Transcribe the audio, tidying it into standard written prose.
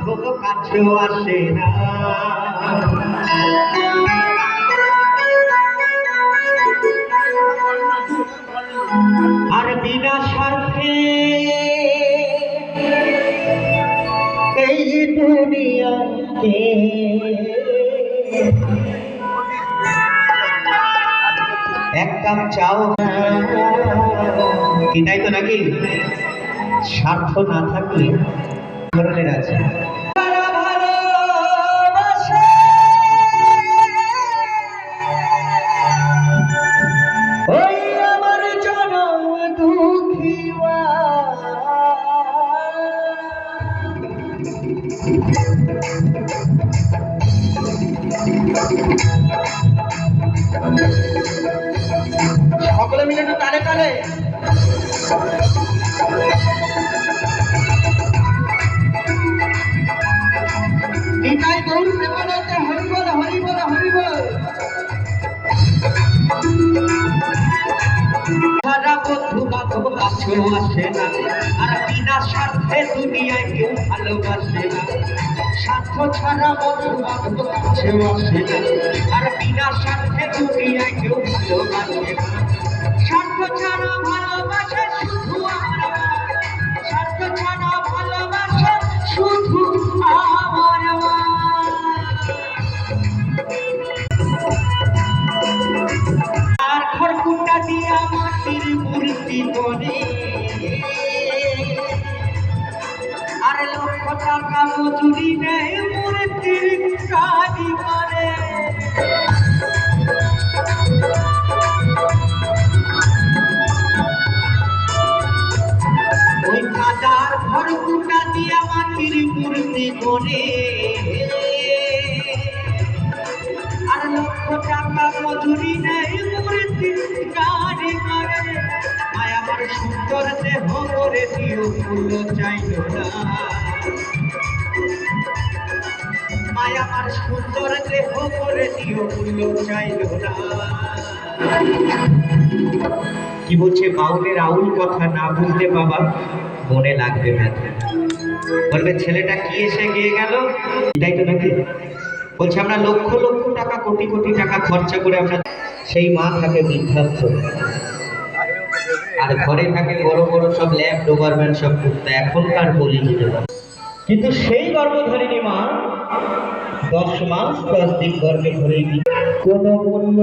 বাঁধব কাছেও আসে না। আর বিনা স্বার্থে এই দুনিয়াতে এক কাপ চাও কি তাই তো নাকি? স্বার্থ না থাকলে ধরনের আছে ওই আমার জনম দুঃখিয়া সকলে মিলে একটু তালে তালে নিতাই গৌর প্রেমানন্দে হরি বল হরি বল হরি বল। সারা বন্ধু বান্ধব কাছেও আসে না, আর বিনা স্বার্থে দুনিয়ায় কেউ ভালোবাসে না। স্বার্থ ছাড়া বন্ধু বান্ধব কাছেও আসে না, আর বিনা স্বার্থে দুনিয়ায় কেউ ভালোবাসে না। স্বার্থ ছাড়া ভালোবাসে শুধু আমার, স্বার্থ ছাড়া ভালোবাসে শুধু আমার। আর খড়কুটা দিয়া মাটির মূর্তি করে, আর লক্ষ টাকা মজুরি নেয় মূর্তির কাজই করে। ওই কাদার খড়কুটা দিয়া মাটির মূর্তি করে, আর লক্ষ টাকা মজুরি নেই মূর্তির কাজই করে। আয় আমার সুন্দর দেহ করে দিও ফুল চাইল না, আয় আমার সুন্দর দেহ করে দিও ফুল চাইল না। কি বলছে বাউলের আউল কথা না বুঝলে বাবা মনে লাগবে ব্যথা, বলবে ছেলেটা কি এসে গিয়ে গেল, এটাই তো নাকি? বলছে আমরা লক্ষ লক্ষ টাকা কোটি কোটি টাকা খরচা করে আমরা, সেই মা থাকে বৃদ্ধাশ্রম, আর ঘরে থাকে বড় বড় সব ল্যাব ডোবারম্যান সব কুত্তা, এখনকার বলি দিতে পারে। কিন্তু সেই গর্ভধারিণী মা 10 মাস 10 দিন গর্ভে ধরে কোনো মূল্য